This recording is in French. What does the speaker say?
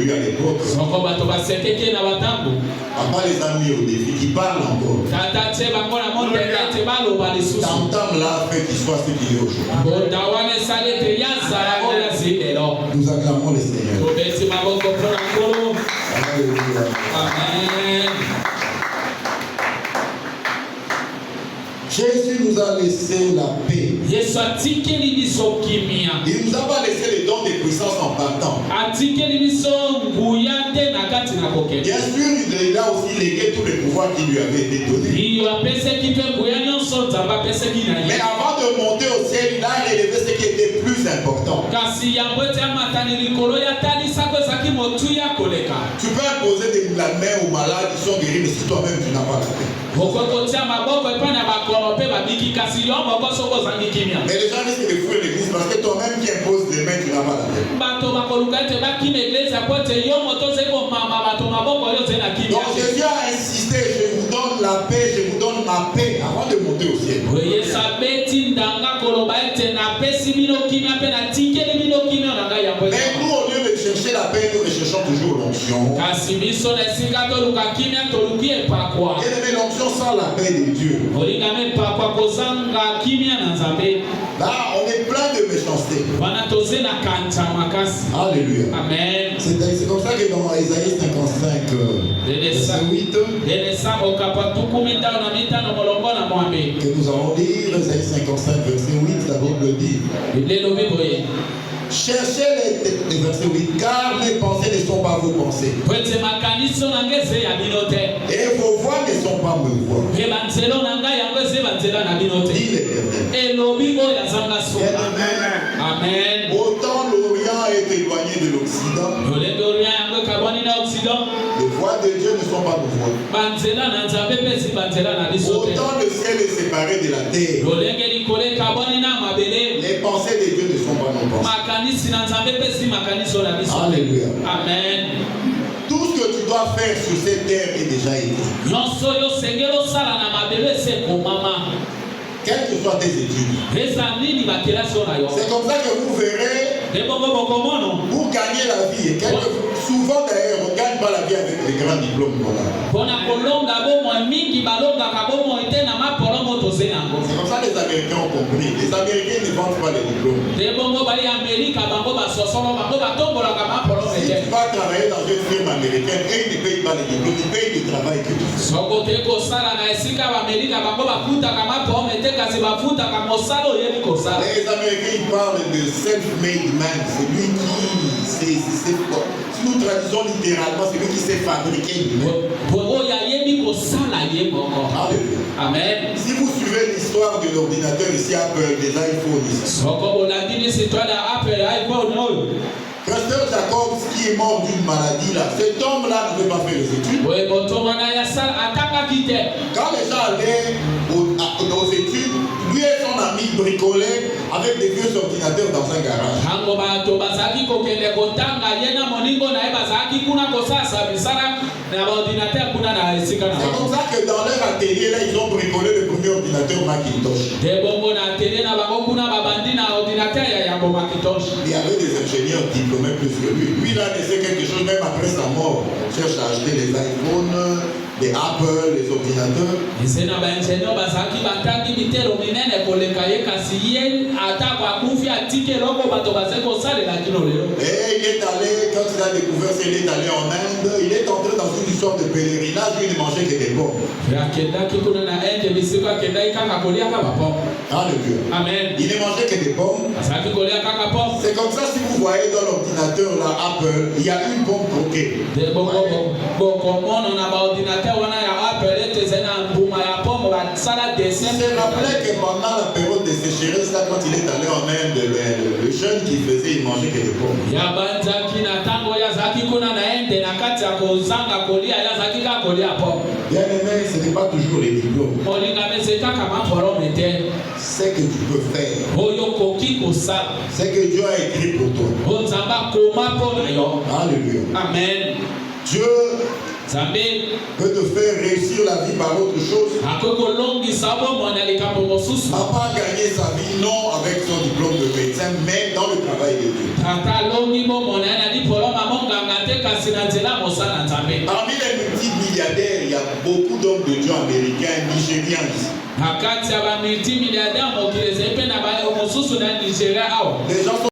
eu à l'époque. Papa les a mis au défi, qui parlent encore. T'entends là, fait qu'il soit ce qu'il est aujourd'hui. Nous acclamons le Seigneur. Alléluia. Amen. Jésus nous a laissé la paix. Il nous a pas laissé les dons de puissance en partant. Bien sûr, il a aussi légué tous les pouvoirs qui lui avaient été donnés. Mais avant de monter au ciel, il a élevé ce qui était plus important. Tu peux imposer la main aux malades, ils sont guéris, mais si toi-même tu n'as pas la paix. Mais les gens disent que les fous l'église parce que toi-même qui imposes les mains, tu n'as pas la paix. Donc Jésus a insisté, je vous donne la paix, je vous donne ma paix avant de monter au ciel. Mais nous, au lieu de chercher la paix, nous recherchons toujours l'onction. Et l'onction sans la paix de Dieu. Là, on est plein de méchanceté. Alléluia. Amen. C'est comme ça que dans Isaïe 55, verset 8, que nous allons lire, Isaïe 55, verset 8, la Bible dit. Cherchez les versets 8, car mes pensées ne sont pas vos pensées. Et vos voix ne sont pas mes voix. Dit l'Éternel. Amen. Autant l'Orient est éloigné de l'Occident, les voix de Dieu ne sont pas nos voix. Autant le ciel est séparé de la terre, les pensées de Dieu ne sont pas nos pensées. Alléluia. Amen. Tout ce que tu dois faire sur cette terre est déjà écrit. Quelles que soient tes études. C'est comme ça que vous verrez, pour gagner la vie, et souvent d'ailleurs on ne gagne pas la vie avec les grands diplômes. C'est comme ça que les Américains ont compris. Les Américains ne vendent pas les diplômes. Si tu vas travailler dans une firme américaine et ils ne payent pas les diplômes, ils payent le travail que tu fais. Les Américains ils parlent de self-made man, celui qui sait, si nous traduisons littéralement, celui qui sait fabriquer lui-même. Amen. Si vous suivez l'histoire de l'ordinateur ici, Apple, des iPhones ici. Pasteur Jacob qui est mort d'une maladie là, cet homme-là ne peut pas faire les études. Quand les gens allaient aux études, lui et son ami bricolaient avec des vieux ordinateurs dans un garage. C'est comme ça que dans leur atelier là, ils ont bricolé le premier ordinateur Macintosh. Il y avait des ingénieurs diplômés plus que lui. Lui là, il sait quelque chose même après sa mort. On cherche à acheter les iPhones, les Apple, les ordinateurs. Et il est allé, quand il a découvert qu'il est allé en Inde, il est entré dans une histoire de pèlerinage où il ne mangeait que des pommes. Alléluia. Amen. Il ne mangeait que des pommes. C'est comme ça, si vous voyez dans l'ordinateur là, Apple, il y a une pomme bloquée. Il se rappelait que pendant la période de sécheresse, là, quand il est allé en Inde, le jeûne qu'il faisait, il mangeait que des pommes. Bien aimé, ce n'est pas toujours les diplômes. C'est que tu peux faire. C'est que Dieu a écrit pour toi. Alléluia. Amen. Dieu peut te faire réussir la vie par autre chose. Papa a gagné sa vie non avec son diplôme de médecin, mais dans le travail de Dieu. Parmi les multimilliardaires, il y a beaucoup d'hommes de Dieu américains, nigériens ici. Les gens sont